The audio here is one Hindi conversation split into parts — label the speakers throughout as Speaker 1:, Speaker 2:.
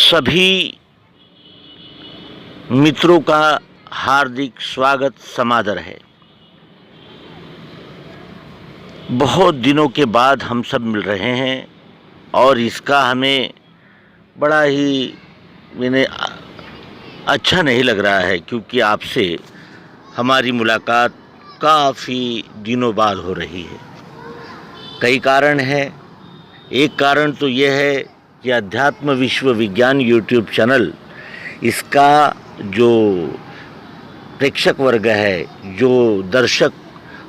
Speaker 1: सभी मित्रों का हार्दिक स्वागत समादर है। बहुत दिनों के बाद हम सब मिल रहे हैं और इसका हमें बड़ा ही अच्छा नहीं लग रहा है, क्योंकि आपसे हमारी मुलाकात काफ़ी दिनों बाद हो रही है। कई कारण हैं। एक कारण तो यह है कि अध्यात्म विश्व विज्ञान यूट्यूब चैनल, इसका जो प्रेक्षक वर्ग है, जो दर्शक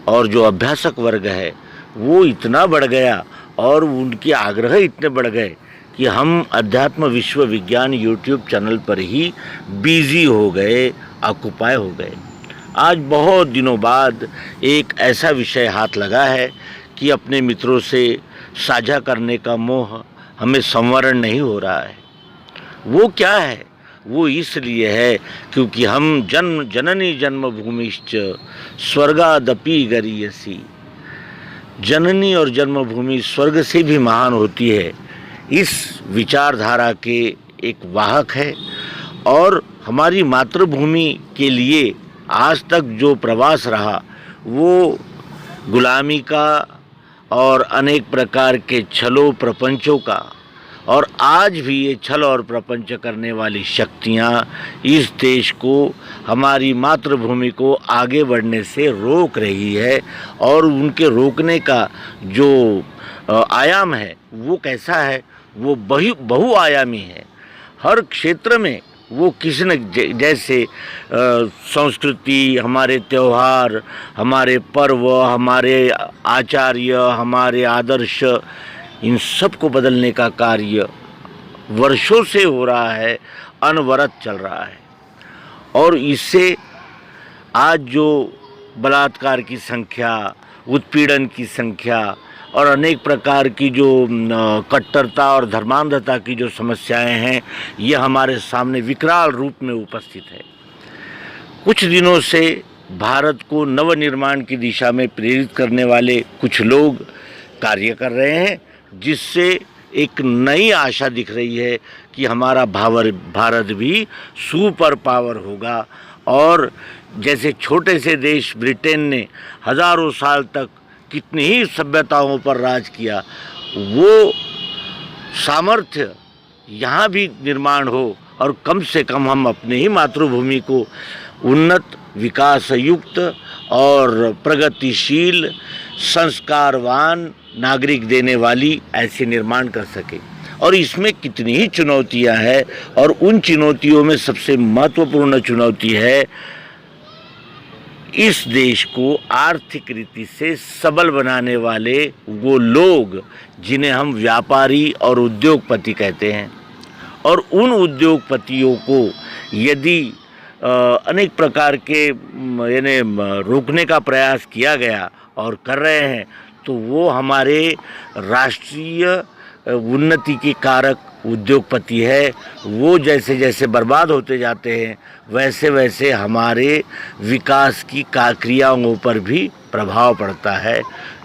Speaker 1: और जो अभ्यासक वर्ग है, वो इतना बढ़ गया और उनके आग्रह इतने बढ़ गए कि हम अध्यात्म विश्व विज्ञान यूट्यूब चैनल पर ही बिजी हो गए, ऑक्युपाई हो गए। आज बहुत दिनों बाद एक ऐसा विषय हाथ लगा है कि अपने मित्रों से साझा करने का मोह हमें संवरण नहीं हो रहा है। वो क्या है? वो इसलिए है क्योंकि हम जननी जन्मभूमिश्च स्वर्गादपि गरीयसी, जननी और जन्मभूमि स्वर्ग से भी महान होती है, इस विचारधारा के एक वाहक है। और हमारी मातृभूमि के लिए आज तक जो प्रवास रहा वो गुलामी का और अनेक प्रकार के छलों प्रपंचों का, और आज भी ये छल और प्रपंच करने वाली शक्तियाँ इस देश को, हमारी मातृभूमि को आगे बढ़ने से रोक रही है। और उनके रोकने का जो आयाम है वो कैसा है? वो बहुआयामी है। हर क्षेत्र में वो किसी न जैसे संस्कृति, हमारे त्यौहार, हमारे पर्व, हमारे आचार्य, हमारे आदर्श, इन सब को बदलने का कार्य वर्षों से हो रहा है, अनवरत चल रहा है। और इससे आज जो बलात्कार की संख्या, उत्पीड़न की संख्या और अनेक प्रकार की जो कट्टरता और धर्मांधता की जो समस्याएं हैं, ये हमारे सामने विकराल रूप में उपस्थित है। कुछ दिनों से भारत को नवनिर्माण की दिशा में प्रेरित करने वाले कुछ लोग कार्य कर रहे हैं, जिससे एक नई आशा दिख रही है कि हमारा भारत भी सुपर पावर होगा। और जैसे छोटे से देश ब्रिटेन ने हजारों साल तक कितनी ही सभ्यताओं पर राज किया, वो सामर्थ्य यहाँ भी निर्माण हो और कम से कम हम अपने ही मातृभूमि को उन्नत, विकास युक्त और प्रगतिशील, संस्कारवान नागरिक देने वाली ऐसे निर्माण कर सके। और इसमें कितनी ही चुनौतियां हैं, और उन चुनौतियों में सबसे महत्वपूर्ण चुनौती है इस देश को आर्थिक रीति से सबल बनाने वाले वो लोग जिन्हें हम व्यापारी और उद्योगपति कहते हैं। और उन उद्योगपतियों को यदि अनेक प्रकार के रोकने का प्रयास किया गया और कर रहे हैं, तो वो हमारे राष्ट्रीय उन्नति के कारक उद्योगपति है। वो जैसे जैसे बर्बाद होते जाते हैं, वैसे वैसे हमारे विकास की क्रियाओं पर भी प्रभाव पड़ता है,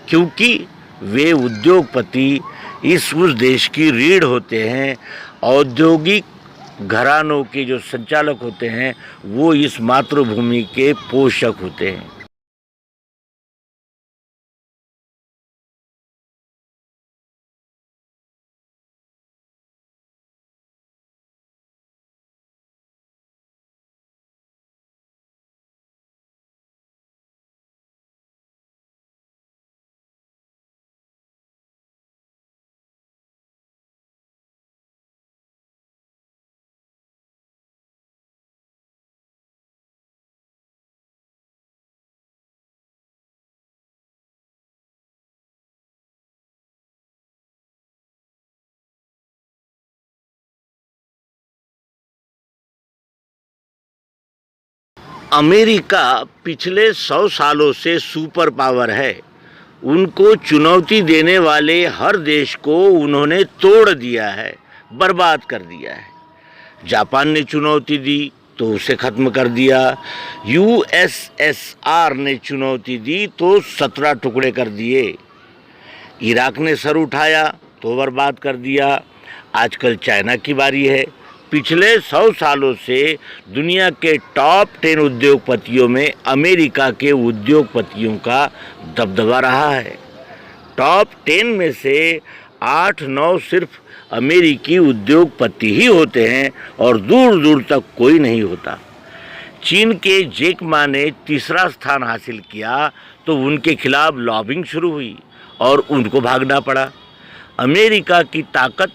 Speaker 1: क्योंकि वे उद्योगपति उस देश की रीढ़ होते हैं। औद्योगिक घरानों के जो संचालक होते हैं, वो इस मातृभूमि के पोषक होते हैं। अमेरिका पिछले 100 सालों से सुपर पावर है। उनको चुनौती देने वाले हर देश को उन्होंने तोड़ दिया है, बर्बाद कर दिया है। जापान ने चुनौती दी तो उसे ख़त्म कर दिया। यूएसएसआर ने चुनौती दी तो 17 टुकड़े कर दिए। इराक ने सर उठाया तो बर्बाद कर दिया। आजकल चाइना की बारी है पिछले 100 सालों से दुनिया के टॉप 10 उद्योगपतियों में अमेरिका के उद्योगपतियों का दबदबा रहा है। टॉप 10 में से 8-9 सिर्फ अमेरिकी उद्योगपति ही होते हैं और दूर दूर तक कोई नहीं होता। चीन के जैक मा ने तीसरा स्थान हासिल किया तो उनके खिलाफ लॉबिंग शुरू हुई और उनको भागना पड़ा। अमेरिका की ताकत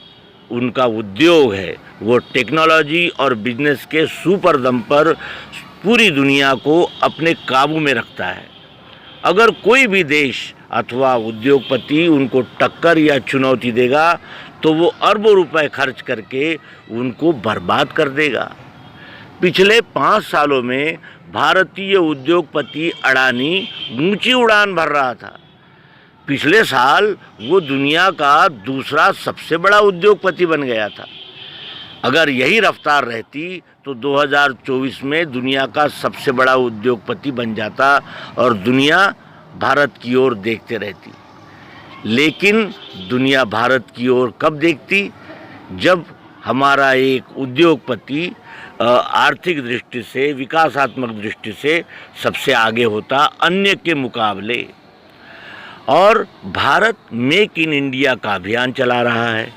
Speaker 1: उनका उद्योग है, वो टेक्नोलॉजी और बिजनेस के सुपर दम पर पूरी दुनिया को अपने काबू में रखता है। अगर कोई भी देश अथवा उद्योगपति उनको टक्कर या चुनौती देगा तो वो अरबों रुपए खर्च करके उनको बर्बाद कर देगा। पिछले 5 सालों में भारतीय उद्योगपति अडानी ऊंची उड़ान भर रहा था। पिछले साल वो दुनिया का दूसरा सबसे बड़ा उद्योगपति बन गया था। अगर यही रफ्तार रहती तो 2024 में दुनिया का सबसे बड़ा उद्योगपति बन जाता और दुनिया भारत की ओर देखते रहती। लेकिन दुनिया भारत की ओर कब देखती? जब हमारा एक उद्योगपति आर्थिक दृष्टि से, विकासात्मक दृष्टि से सबसे आगे होता अन्य के मुकाबले। और भारत मेक इन इंडिया का अभियान चला रहा है।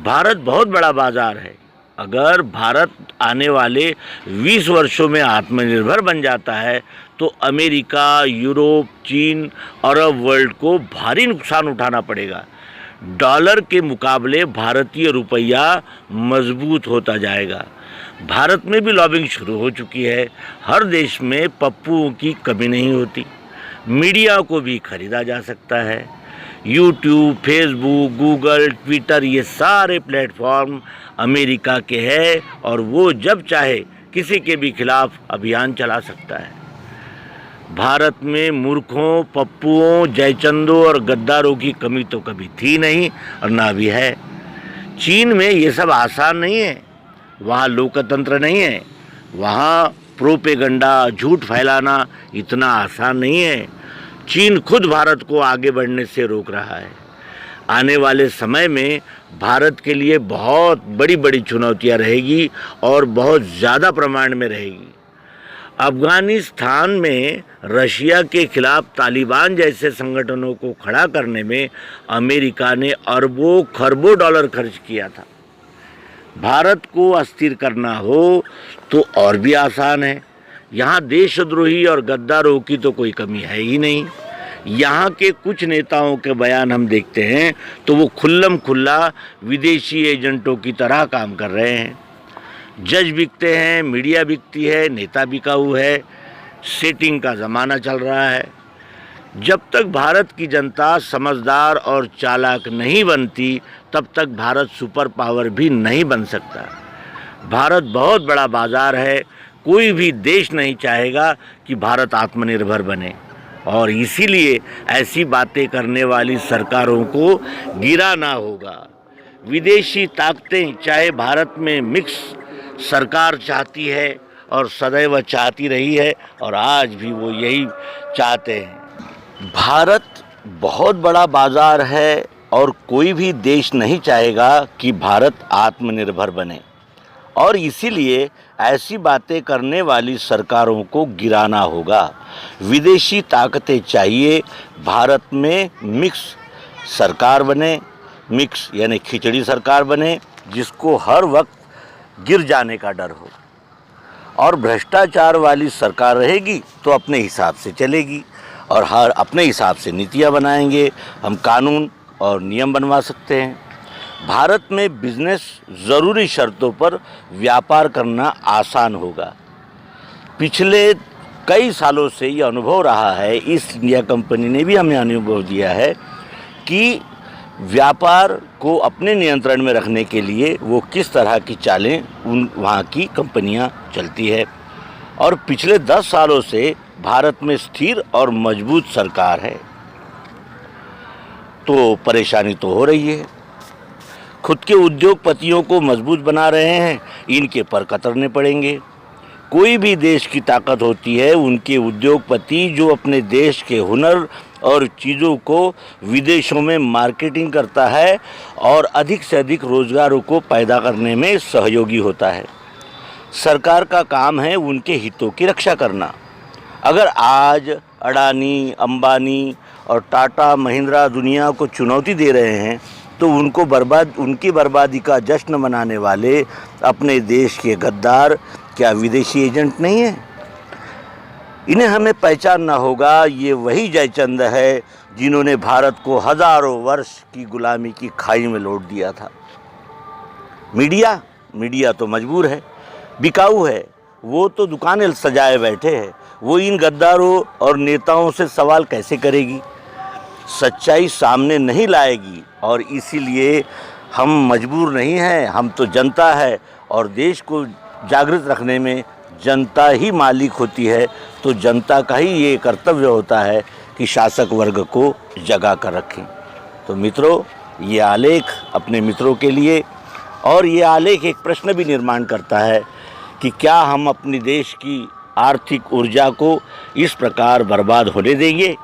Speaker 1: भारत बहुत बड़ा बाजार है। अगर भारत आने वाले 20 वर्षों में आत्मनिर्भर बन जाता है तो अमेरिका, यूरोप, चीन, अरब वर्ल्ड को भारी नुकसान उठाना पड़ेगा। डॉलर के मुकाबले भारतीय रुपया मजबूत होता जाएगा। भारत में भी लॉबिंग शुरू हो चुकी है। हर देश में पप्पुओं की कमी नहीं होती। मीडिया को भी खरीदा जा सकता है। यूट्यूब, फेसबुक, गूगल, ट्विटर, ये सारे प्लेटफॉर्म अमेरिका के हैं और वो जब चाहे किसी के भी खिलाफ अभियान चला सकता है। भारत में मूर्खों, पप्पुओं, जयचंदों और गद्दारों की कमी तो कभी थी नहीं और ना भी है। चीन में ये सब आसान नहीं है। वहाँ लोकतंत्र नहीं है। वहाँ प्रोपेगंडा, झूठ फैलाना इतना आसान नहीं है। चीन खुद भारत को आगे बढ़ने से रोक रहा है। आने वाले समय में भारत के लिए बहुत बड़ी बड़ी चुनौतियां रहेगी और बहुत ज़्यादा प्रमाण में रहेगी। अफगानिस्तान में रशिया के खिलाफ तालिबान जैसे संगठनों को खड़ा करने में अमेरिका ने अरबों खरबों डॉलर खर्च किया था। भारत को अस्थिर करना हो तो और भी आसान है। यहाँ देशद्रोही और गद्दारों की तो कोई कमी है ही नहीं। यहाँ के कुछ नेताओं के बयान हम देखते हैं तो वो खुल्लम खुल्ला विदेशी एजेंटों की तरह काम कर रहे हैं। जज बिकते हैं, मीडिया बिकती है, नेता बिकाऊ है। सेटिंग का ज़माना चल रहा है। जब तक भारत की जनता समझदार और चालाक नहीं बनती तब तक भारत सुपर पावर भी नहीं बन सकता। भारत बहुत बड़ा बाजार है। कोई भी देश नहीं चाहेगा कि भारत आत्मनिर्भर बने और इसीलिए ऐसी बातें करने वाली सरकारों को गिराना होगा। विदेशी ताकतें चाहे भारत में मिक्स सरकार चाहती है और सदैव चाहती रही है और आज भी वो यही चाहते हैं। भारत बहुत बड़ा बाजार है और कोई भी देश नहीं चाहेगा कि भारत आत्मनिर्भर बने और इसीलिए ऐसी बातें करने वाली सरकारों को गिराना होगा। विदेशी ताकतें चाहिए भारत में मिक्स सरकार बने, मिक्स यानी खिचड़ी सरकार बने जिसको हर वक्त गिर जाने का डर हो। और भ्रष्टाचार वाली सरकार रहेगी तो अपने हिसाब से चलेगी और हर अपने हिसाब से नीतियाँ बनाएंगे। हम कानून और नियम बनवा सकते हैं। भारत में बिजनेस ज़रूरी शर्तों पर व्यापार करना आसान होगा। पिछले कई सालों से ये अनुभव रहा है, ईस्ट इंडिया कंपनी ने भी हमें अनुभव दिया है कि व्यापार को अपने नियंत्रण में रखने के लिए वो किस तरह की चालें वहाँ की कंपनियाँ चलती है। और पिछले 10 सालों से भारत में स्थिर और मजबूत सरकार है। तो परेशानी तो हो रही है। खुद के उद्योगपतियों को मजबूत बना रहे हैं, इनके पर कतरने पड़ेंगे। कोई भी देश की ताकत होती है उनके उद्योगपति जो अपने देश के हुनर और चीज़ों को विदेशों में मार्केटिंग करता है और अधिक से अधिक रोजगारों को पैदा करने में सहयोगी होता है। सरकार का काम है उनके हितों की रक्षा करना। अगर आज अडानी, अंबानी और टाटा महिंद्रा दुनिया को चुनौती दे रहे हैं तो उनकी बर्बादी का जश्न मनाने वाले अपने देश के गद्दार क्या विदेशी एजेंट नहीं हैं? इन्हें हमें पहचानना होगा। ये वही जयचंद है जिन्होंने भारत को हजारों वर्ष की गुलामी की खाई में लौट दिया था। मीडिया तो मजबूर है, बिकाऊ है, वो तो दुकानें सजाए बैठे हैं। वो इन गद्दारों और नेताओं से सवाल कैसे करेगी, सच्चाई सामने नहीं लाएगी। और इसीलिए हम मजबूर नहीं हैं, हम तो जनता है और देश को जागृत रखने में जनता ही मालिक होती है। तो जनता का ही ये कर्तव्य होता है कि शासक वर्ग को जगा कर रखें। तो मित्रों, ये आलेख अपने मित्रों के लिए, और ये आलेख एक प्रश्न भी निर्माण करता है कि क्या हम अपने देश की आर्थिक ऊर्जा को इस प्रकार बर्बाद होने देंगे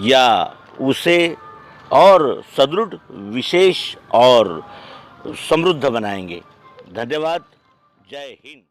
Speaker 1: या उसे और सुदृढ़, विशेष और समृद्ध बनाएंगे। धन्यवाद। जय हिंद।